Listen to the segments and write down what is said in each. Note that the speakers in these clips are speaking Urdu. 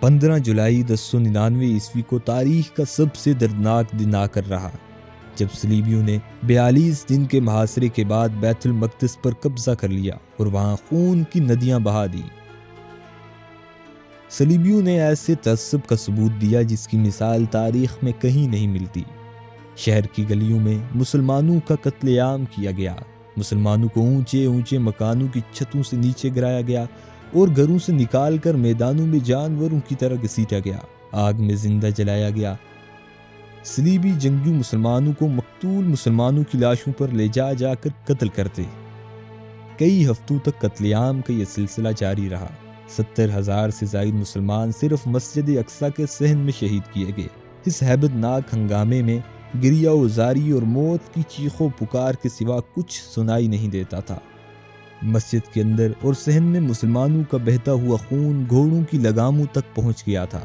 15 جولائی 1099 کو تاریخ کا سب سے دردناک دن آ کر رہا، جب صلیبیوں نے 42 دن کے محاصرے کے بعد بیت المقدس پر قبضہ کر لیا اور وہاں خون کی ندیاں بہا دیں۔ صلیبیوں نے ایسے تعصب کا ثبوت دیا جس کی مثال تاریخ میں کہیں نہیں ملتی۔ شہر کی گلیوں میں مسلمانوں کا قتل عام کیا گیا، مسلمانوں کو اونچے اونچے مکانوں کی چھتوں سے نیچے گرایا گیا اور گھروں سے نکال کر میدانوں میں جانوروں کی طرح گھسیٹا گیا، آگ میں زندہ جلایا گیا۔ صلیبی جنگجو مسلمانوں کو مقتول مسلمانوں کی لاشوں پر لے جا کر قتل کرتے۔ کئی ہفتوں تک قتل عام کا یہ سلسلہ جاری رہا۔ 70,000 سے زائد مسلمان صرف مسجد اقصیٰ کے صحن میں شہید کیے گئے۔ اس ہیبت ناک ہنگامے میں گریہ و زاری اور موت کی چیخ و پکار کے سوا کچھ سنائی نہیں دیتا تھا۔ مسجد کے اندر اور صحن میں مسلمانوں کا بہتا ہوا خون گھوڑوں کی لگاموں تک پہنچ گیا تھا۔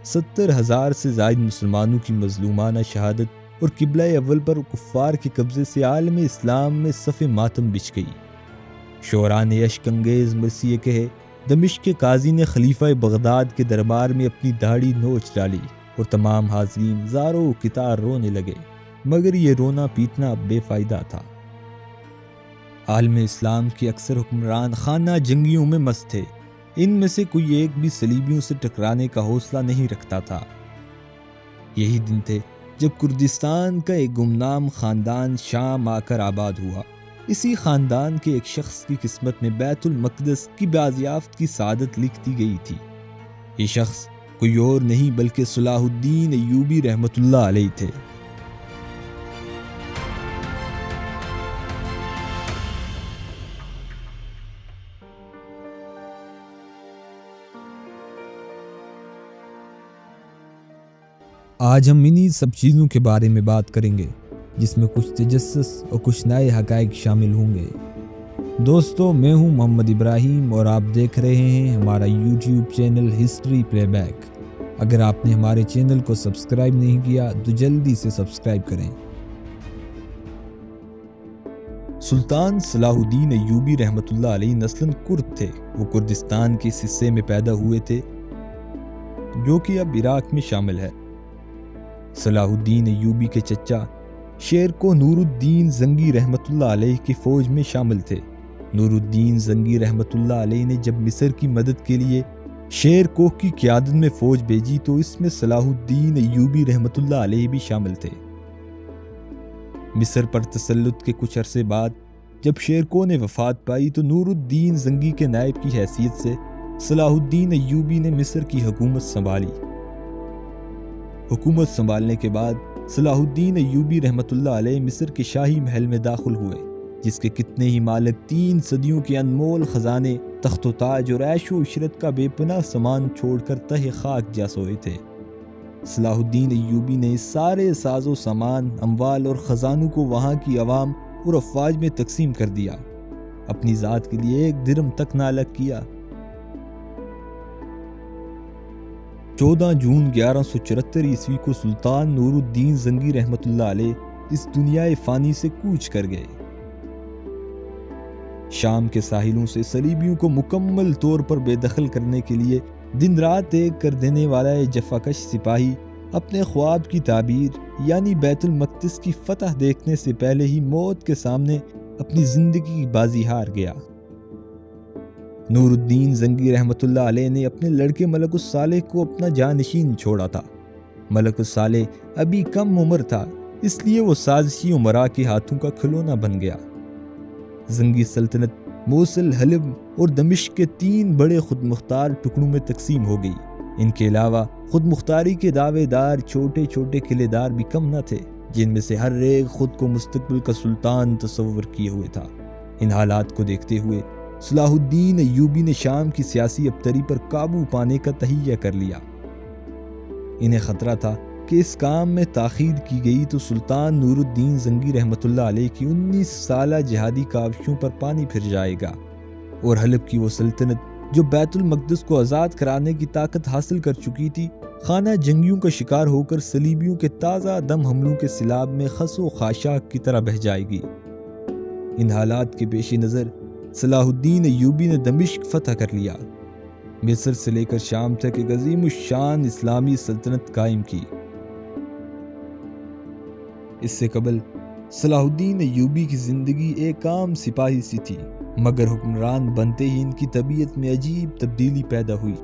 70,000 سے زائد مسلمانوں کی مظلومانہ شہادت اور قبلہ اول پر کفار کے قبضے سے عالم اسلام میں صف ماتم بچھ گئی۔ شعراء نے اشک انگیز مرثیے کہے، دمشق کے قاضی نے خلیفہ بغداد کے دربار میں اپنی داڑھی نوچ ڈالی اور تمام حاضرین زار و کتار رونے لگے، مگر یہ رونا پیٹنا اب بے فائدہ تھا۔ عالم اسلام کے اکثر حکمران خانہ جنگیوں میں مست تھے، ان میں سے کوئی ایک بھی صلیبیوں سے ٹکرانے کا حوصلہ نہیں رکھتا تھا۔ یہی دن تھے جب کردستان کا ایک گمنام خاندان شام آ کر آباد ہوا۔ اسی خاندان کے ایک شخص کی قسمت میں بیت المقدس کی بازیافت کی سعادت لکھ دی گئی تھی۔ یہ شخص کوئی اور نہیں بلکہ صلاح الدین ایوبی رحمۃ اللہ علیہ تھے۔ آج ہم انہی سب چیزوں کے بارے میں بات کریں گے، جس میں کچھ تجسس اور کچھ نئے حقائق شامل ہوں گے۔ دوستو، میں ہوں محمد ابراہیم اور آپ دیکھ رہے ہیں ہمارا یوٹیوب چینل ہسٹری پلے بیک۔ اگر آپ نے ہمارے چینل کو سبسکرائب نہیں کیا تو جلدی سے سبسکرائب کریں۔ سلطان صلاح الدین ایوبی رحمۃ اللہ علیہ نسلاً کرد تھے۔ وہ کردستان کے اس حصے میں پیدا ہوئے تھے جو کہ اب عراق میں شامل ہے۔ صلاح الدین ایوبی کے چچا شیر کو نور الدین زنگی رحمۃ اللہ علیہ کی فوج میں شامل تھے۔ نور الدین زنگی رحمۃ اللہ علیہ نے جب مصر کی مدد کے لیے شیر کوہ کی قیادت میں فوج بھیجی تو اس میں صلاح الدین ایوبی رحمۃ اللہ علیہ بھی شامل تھے۔ مصر پر تسلط کے کچھ عرصے بعد جب شیر کوہ نے وفات پائی تو نور الدین زنگی کے نائب کی حیثیت سے صلاح الدین ایوبی نے مصر کی حکومت سنبھالی۔ حکومت سنبھالنے کے بعد صلاح الدین ایوبی رحمۃ اللہ علیہ مصر کے شاہی محل میں داخل ہوئے، جس کے کتنے ہی مالک 3 صدیوں کے انمول خزانے، تخت و تاج اور عیش و عشرت کا بے پناہ سامان چھوڑ کر تہ خاک جا سوئے تھے۔ صلاح الدین ایوبی نے سارے ساز و سامان، اموال اور خزانوں کو وہاں کی عوام اور افواج میں تقسیم کر دیا، اپنی ذات کے لیے 1 درم تک نہ الگ کیا۔ 14 جون 1174 عیسوی کو سلطان نور الدین زنگی رحمۃ اللہ علیہ اس دنیا فانی سے کوچ کر گئے۔ شام کے ساحلوں سے صلیبیوں کو مکمل طور پر بے دخل کرنے کے لیے دن رات ایک کر دینے والا یہ جفاکش سپاہی اپنے خواب کی تعبیر یعنی بیت المقدس کی فتح دیکھنے سے پہلے ہی موت کے سامنے اپنی زندگی کی بازی ہار گیا۔ نور الدین زنگی رحمۃ اللہ علیہ نے اپنے لڑکے ملک الصالح کو اپنا جانشین چھوڑا تھا۔ ملک الصالح ابھی کم عمر تھا، اس لیے وہ سازشی امراء کے ہاتھوں کا کھلونا بن گیا۔ زنگی سلطنت موصل، حلب اور دمشق کے 3 بڑے خود مختار ٹکڑوں میں تقسیم ہو گئی۔ ان کے علاوہ خود مختاری کے دعوے دار چھوٹے چھوٹے قلعے دار بھی کم نہ تھے، جن میں سے ہر ایک خود کو مستقبل کا سلطان تصور کیے ہوئے تھا۔ ان حالات کو دیکھتے ہوئے صلاح الدین ایوبی نے شام کی سیاسی ابتری پر قابو پانے کا تہیہ کر لیا۔ انہیں خطرہ تھا کہ کہ اس کام میں تاخیر کی گئی تو سلطان نور الدین زنگی رحمۃ اللہ علیہ کی 19 سالہ جہادی کاوشوں پر پانی پھر جائے گا، اور حلب کی وہ سلطنت جو بیت المقدس کو آزاد کرانے کی طاقت حاصل کر چکی تھی، خانہ جنگیوں کا شکار ہو کر صلیبیوں کے تازہ دم حملوں کے سیلاب میں خس و خاشاک کی طرح بہہ جائے گی۔ ان حالات کے پیش نظر صلاح الدین ایوبی نے دمشق فتح کر لیا، مصر سے لے کر شام تک ایک عظیم الشان اسلامی سلطنت قائم کی۔ اس سے قبل صلاح الدین ایوبی کی زندگی ایک عام سپاہی سی تھی، مگر حکمران بنتے ہی ان کی طبیعت میں عجیب تبدیلی پیدا ہوئی۔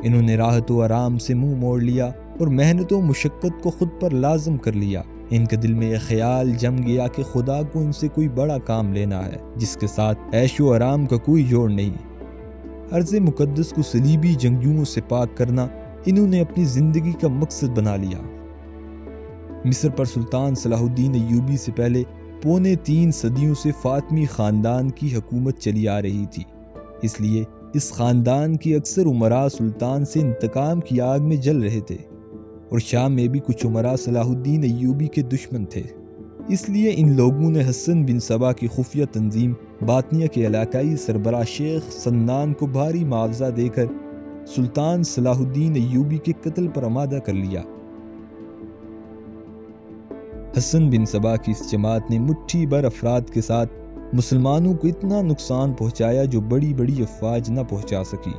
انہوں نے راحت و آرام سے منہ موڑ لیا اور محنت و مشقت کو خود پر لازم کر لیا۔ ان کے دل میں یہ خیال جم گیا کہ خدا کو ان سے کوئی بڑا کام لینا ہے جس کے ساتھ عیش و آرام کا کوئی جوڑ نہیں۔ ارض مقدس کو صلیبی جنگجوؤں سے پاک کرنا انہوں نے اپنی زندگی کا مقصد بنا لیا۔ مصر پر سلطان صلاح الدین ایوبی سے پہلے 3.25 صدیوں سے فاطمی خاندان کی حکومت چلی آ رہی تھی، اس لیے اس خاندان کی اکثر امراء سلطان سے انتقام کی آگ میں جل رہے تھے، اور شام میں بھی کچھ امراء صلاح الدین ایوبی کے دشمن تھے۔ اس لیے ان لوگوں نے حسن بن صبا کی خفیہ تنظیم باطنیہ کے علاقائی سربراہ شیخ سنان کو بھاری معاوضہ دے کر سلطان صلاح الدین ایوبی کے قتل پر آمادہ کر لیا۔ حسن بن صبا کی اس جماعت نے مٹھی بھر افراد کے ساتھ مسلمانوں کو اتنا نقصان پہنچایا جو بڑی بڑی افواج نہ پہنچا سکی۔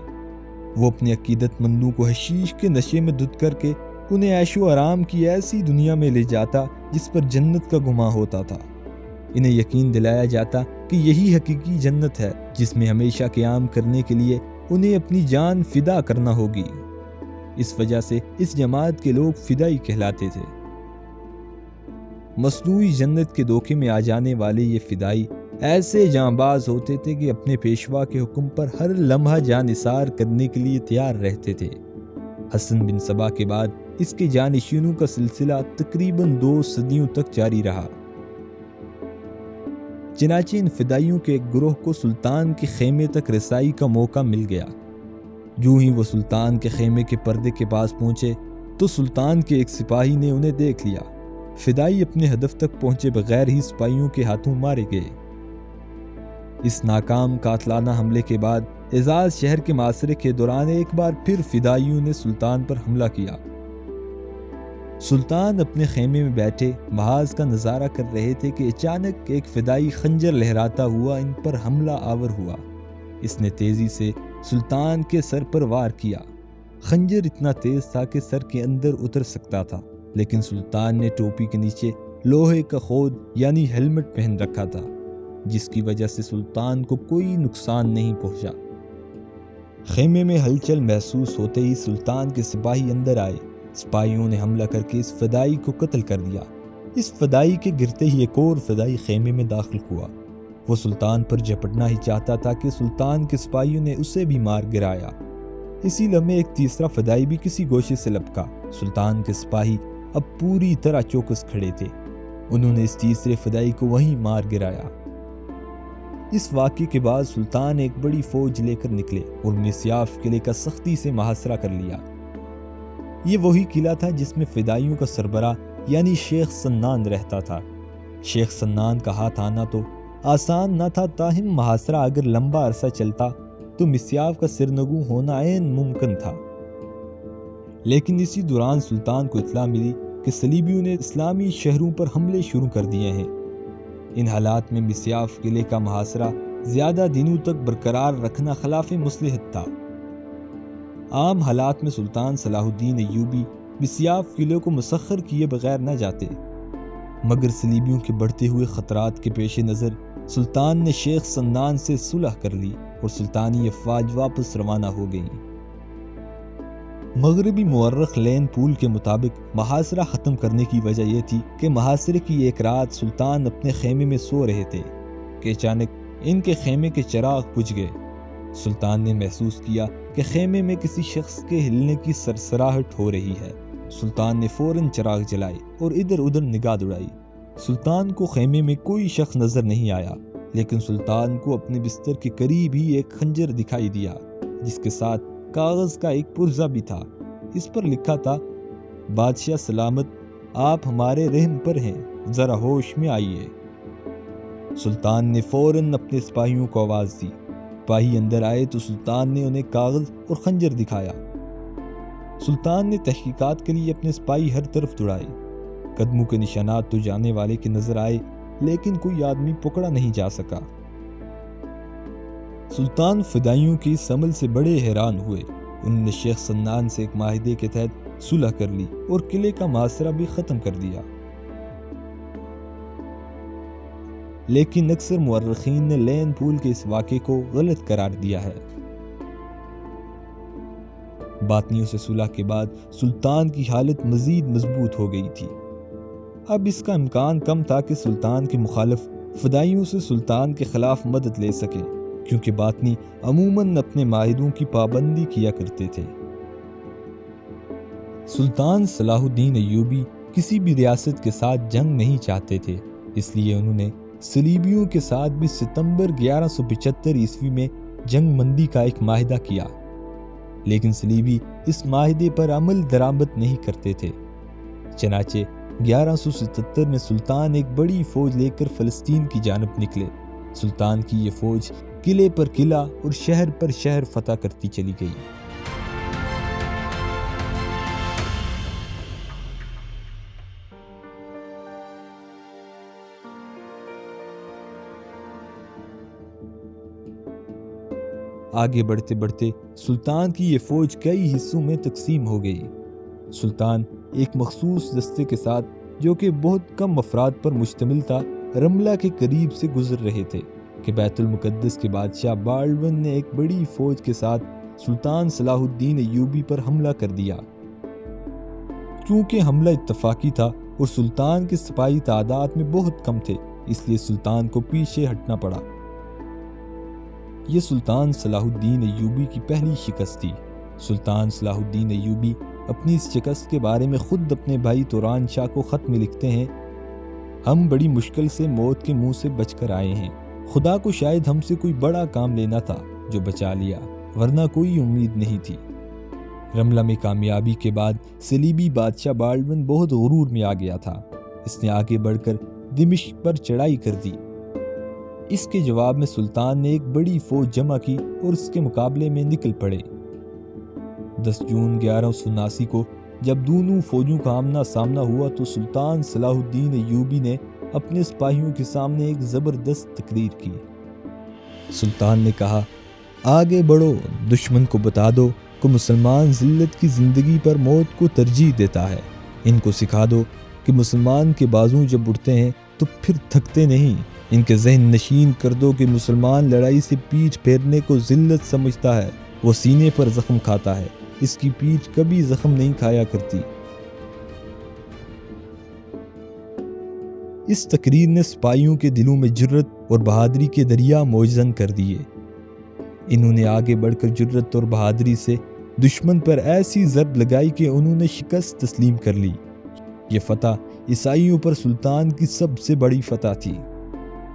وہ اپنے عقیدت مندوں کو حشیش کے نشے میں دھت کر کے انہیں عیش و آرام کی ایسی دنیا میں لے جاتا جس پر جنت کا گمان ہوتا تھا۔ انہیں یقین دلایا جاتا کہ یہی حقیقی جنت ہے جس میں ہمیشہ قیام کرنے کے لیے انہیں اپنی جان فدا کرنا ہوگی۔ اس وجہ سے اس جماعت کے لوگ فدائی کہلاتے تھے۔ مصنوعی جنت کے دھوکے میں آ جانے والے یہ فدائی ایسے جانباز ہوتے تھے کہ اپنے پیشوا کے حکم پر ہر لمحہ جان نثار کرنے کے لیے تیار رہتے تھے۔ حسن بن صبا کے بعد اس کے جانشینوں کا سلسلہ تقریباً 2 صدیوں تک جاری رہا۔ چنانچہ ان فدائیوں کے ایک گروہ کو سلطان کے خیمے تک رسائی کا موقع مل گیا۔ جو ہی وہ سلطان کے خیمے کے پردے کے پاس پہنچے تو سلطان کے ایک سپاہی نے انہیں دیکھ لیا۔ فدائی اپنے ہدف تک پہنچے بغیر ہی سپاہیوں کے ہاتھوں مارے گئے۔ اس ناکام قاتلانہ حملے کے بعد اعزاز شہر کے محاصرے کے دوران ایک بار پھر فدائیوں نے سلطان پر حملہ کیا۔ سلطان اپنے خیمے میں بیٹھے محاذ کا نظارہ کر رہے تھے کہ اچانک ایک فدائی خنجر لہراتا ہوا ان پر حملہ آور ہوا۔ اس نے تیزی سے سلطان کے سر پر وار کیا۔ خنجر اتنا تیز تھا کہ سر کے اندر اتر سکتا تھا، لیکن سلطان نے ٹوپی کے نیچے لوہے کا خود یعنی ہیلمٹ پہن رکھا تھا، جس کی وجہ سے سلطان کو کوئی نقصان نہیں پہنچا۔ خیمے میں ہلچل محسوس ہوتے ہی سلطان کے سپاہی اندر آئے۔ سپاہیوں نے حملہ کر کے اس فدائی کو قتل کر دیا۔ اس فدائی کے گرتے ہی ایک اور فدائی خیمے میں داخل ہوا۔ وہ سلطان پر جھپٹنا ہی چاہتا تھا کہ سلطان کے سپاہیوں نے اسے بھی مار گرایا۔ اسی لمحے ایک تیسرا فدائی بھی کسی گوشے سے لپکا۔ سلطان کے سپاہی اب پوری طرح چوکس کھڑے تھے۔ انہوں نے اس تیسرے فدائی کو وہیں مار گرایا۔ اس واقعے کے بعد سلطان ایک بڑی فوج لے کر نکلے اور مسیاف قلعے کا سختی سے محاصرہ کر لیا۔ یہ وہی قلعہ تھا جس میں فدائیوں کا سربراہ یعنی شیخ سنان رہتا تھا۔ شیخ سنان کا ہاتھ آنا تو آسان نہ تھا، تاہم محاصرہ اگر لمبا عرصہ چلتا تو مسیاف کا سرنگوں ہونا عین ممکن تھا۔ لیکن اسی دوران سلطان کو اطلاع ملی کہ صلیبیوں نے اسلامی شہروں پر حملے شروع کر دیے ہیں۔ ان حالات میں مسیاف قلعے کا محاصرہ زیادہ دنوں تک برقرار رکھنا خلاف مصلحت تھا۔ عام حالات میں سلطان صلاح الدین ایوبی مسیاف قلعے کو مسخر کیے بغیر نہ جاتے، مگر صلیبیوں کے بڑھتے ہوئے خطرات کے پیش نظر سلطان نے شیخ سنان سے صلح کر لی اور سلطانی افواج واپس روانہ ہو گئیں۔ مغربی مورخ لین پول کے مطابق محاصرہ ختم کرنے کی وجہ یہ تھی کہ محاصرے کی ایک رات سلطان اپنے خیمے میں سو رہے تھے کہ اچانک ان کے خیمے کے چراغ بجھ گئے۔ سلطان نے محسوس کیا کہ خیمے میں کسی شخص کے ہلنے کی سرسراہٹ ہو رہی ہے۔ سلطان نے فوراً چراغ جلائے اور ادھر ادھر نگاہ دوڑائی۔ سلطان کو خیمے میں کوئی شخص نظر نہیں آیا، لیکن سلطان کو اپنے بستر کے قریب ہی ایک خنجر دکھائی دیا جس کے ساتھ کاغذ کا ایک پرزہ بھی تھا۔ اس پر لکھا تھا، بادشاہ سلامت آپ ہمارے رحم پر ہیں، ذرا ہوش میں آئیے۔ سلطان نے فوراً اپنے سپاہیوں کو آواز دی۔ سپاہی اندر آئے تو سلطان نے انہیں کاغذ اور خنجر دکھایا۔ سلطان نے تحقیقات کے لیے اپنے سپاہی ہر طرف دوڑائے۔ قدموں کے نشانات تو جانے والے کے نظر آئے، لیکن کوئی آدمی پکڑا نہیں جا سکا۔ سلطان فدائیوں کی اس عمل سے بڑے حیران ہوئے۔ انہوں نے شیخ سنان سے ایک معاہدے کے تحت صلح کر لی اور قلعے کا محاصرہ بھی ختم کر دیا۔ لیکن اکثر مورخین نے لین پول کے اس واقعے کو غلط قرار دیا ہے۔ باطنیوں سے صلح کے بعد سلطان کی حالت مزید مضبوط ہو گئی تھی۔ اب اس کا امکان کم تھا کہ سلطان کے مخالف فدائیوں سے سلطان کے خلاف مدد لے سکے، کیونکہ باطنی عموماً اپنے معاہدوں کی پابندی کیا کرتے تھے۔ سلطان صلاح الدین ایوبی کسی بھی ریاست کے ساتھ جنگ نہیں چاہتے تھے، اس لیے انہوں نے صلیبیوں کے ساتھ بھی ستمبر 1175 عیسوی میں جنگ مندی کا ایک معاہدہ کیا، لیکن صلیبی اس معاہدے پر عمل درآمد نہیں کرتے تھے۔ چنانچہ 1177 میں سلطان ایک بڑی فوج لے کر فلسطین کی جانب نکلے۔ سلطان کی یہ فوج قلعے پر قلعہ اور شہر پر شہر فتح کرتی چلی گئی۔ آگے بڑھتے بڑھتے سلطان کی یہ فوج کئی حصوں میں تقسیم ہو گئی۔ سلطان ایک مخصوص دستے کے ساتھ، جو کہ بہت کم افراد پر مشتمل تھا، رملہ کے قریب سے گزر رہے تھے کہ بیت المقدس کے بادشاہ بالڈون نے ایک بڑی فوج کے ساتھ سلطان صلاح الدین ایوبی پر حملہ کر دیا۔ چونکہ حملہ اتفاقی تھا اور سلطان کے سپاہی تعداد میں بہت کم تھے، اس لیے سلطان کو پیچھے ہٹنا پڑا۔ یہ سلطان صلاح الدین ایوبی کی پہلی شکست تھی۔ سلطان صلاح الدین ایوبی اپنی اس شکست کے بارے میں خود اپنے بھائی توران شاہ کو خط میں لکھتے ہیں: ہم بڑی مشکل سے موت کے منہ سے بچ کر آئے ہیں۔ خدا کو شاید ہم سے کوئی بڑا کام لینا تھا جو بچا لیا، ورنہ کوئی امید نہیں تھی۔ رملہ میں کامیابی کے بعد صلیبی بادشاہ بالڈون بہت غرور میں آ گیا تھا۔ اس نے آگے بڑھ کر دمشق پر چڑھائی کر دی۔ اس کے جواب میں سلطان نے ایک بڑی فوج جمع کی اور اس کے مقابلے میں نکل پڑے۔ 10 جون 1179 کو جب دونوں فوجوں کا آمنا سامنا ہوا تو سلطان صلاح الدین ایوبی نے اپنے سپاہیوں کے سامنے ایک زبردست تقریر کی۔ سلطان نے کہا: آگے بڑھو، دشمن کو بتا دو کہ مسلمان ذلت کی زندگی پر موت کو ترجیح دیتا ہے۔ ان کو سکھا دو کہ مسلمان کے بازو جب اٹھتے ہیں تو پھر تھکتے نہیں۔ ان کے ذہن نشین کر دو کہ مسلمان لڑائی سے پیٹھ پھیرنے کو ذلت سمجھتا ہے، وہ سینے پر زخم کھاتا ہے، اس کی پیٹھ کبھی زخم نہیں کھایا کرتی۔ اس تقریر نے سپاہیوں کے دلوں میں جرت اور بہادری کے دریا موجزن کر دیے۔ انہوں نے آگے بڑھ کر جرت اور بہادری سے دشمن پر ایسی ضرب لگائی کہ انہوں نے شکست تسلیم کر لی۔ یہ فتح عیسائیوں پر سلطان کی سب سے بڑی فتح تھی۔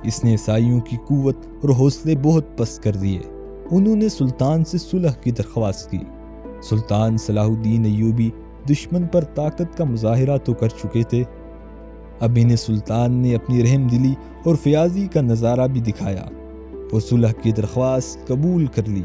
اس نے عیسائیوں کی قوت اور حوصلے بہت پست کر دیے۔ انہوں نے سلطان سے صلح کی درخواست کی۔ سلطان صلاح الدین ایوبی دشمن پر طاقت کا مظاہرہ تو کر چکے تھے، اب انہیں سلطان نے اپنی رحم دلی اور فیاضی کا نظارہ بھی دکھایا۔ وہ صلح کی درخواست قبول کر لی۔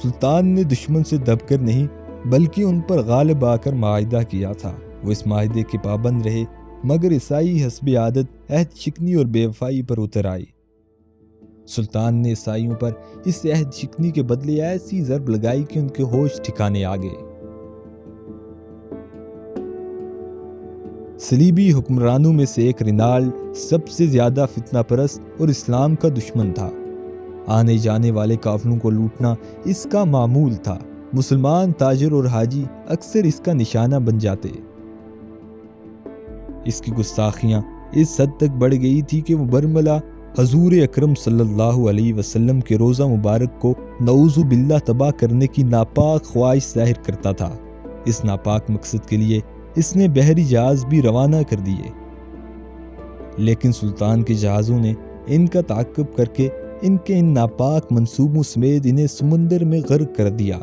سلطان نے دشمن سے دب کر نہیں بلکہ ان پر غالب آ کر معاہدہ کیا تھا۔ وہ اس معاہدے کے پابند رہے، مگر عیسائی حسب عادت عہد شکنی اور بے وفائی پر اتر آئے۔ سلطان نے عیسائیوں پر اس عہد شکنی کے بدلے ایسی ضرب لگائی کہ ان کے ہوش ٹھکانے آ گئے۔ صلیبی حکمرانوں میں سے ایک رینالڈ سب سے زیادہ فتنہ پرست اور اسلام کا دشمن تھا۔ آنے جانے والے قافلوں کو لوٹنا اس کا معمول تھا۔ مسلمان تاجر اور حاجی اکثر اس کا نشانہ بن جاتے۔ اس کی گستاخیاں اس حد تک بڑھ گئی تھی کہ وہ برملا حضور اکرم صلی اللہ علیہ وسلم کے روزہ مبارک کو نعوذ باللہ تباہ کرنے کی ناپاک خواہش ظاہر کرتا تھا۔ اس ناپاک مقصد کے لیے اس نے بحری جہاز بھی روانہ کر دیے، لیکن سلطان کے جہازوں نے ان کا تعاقب کر کے ان کے ان ناپاک منصوبوں سمیت انہیں سمندر میں غرق کر دیا۔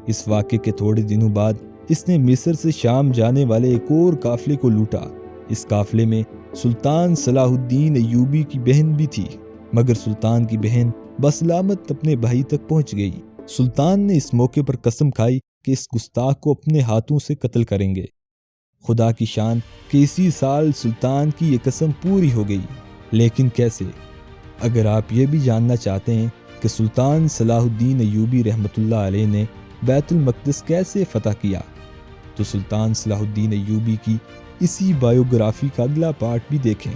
اس واقعے کے تھوڑے دنوں بعد اس نے مصر سے شام جانے والے ایک اور قافلے کو لوٹا۔ اس قافلے میں سلطان صلاح الدین ایوبی کی بہن بھی تھی، مگر سلطان کی بہن بسلامت اپنے بھائی تک پہنچ گئی۔ سلطان نے اس موقع پر قسم کھائی کہ اس گستاخ کو اپنے ہاتھوں سے قتل کریں گے۔ خدا کی شان کہ اسی سال سلطان کی یہ قسم پوری ہو گئی، لیکن کیسے؟ اگر آپ یہ بھی جاننا چاہتے ہیں کہ سلطان صلاح الدین ایوبی رحمۃ اللہ علیہ نے بیت المقدس کیسے فتح کیا، تو سلطان صلاح الدین ایوبی کی اسی بایوگرافی کا اگلا پارٹ بھی دیکھیں۔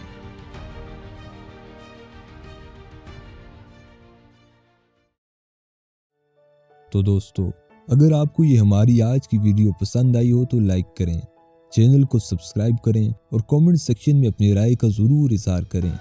تو دوستو، اگر آپ کو یہ ہماری آج کی ویڈیو پسند آئی ہو تو لائک کریں، چینل کو سبسکرائب کریں اور کامنٹ سیکشن میں اپنی رائے کا ضرور اظہار کریں۔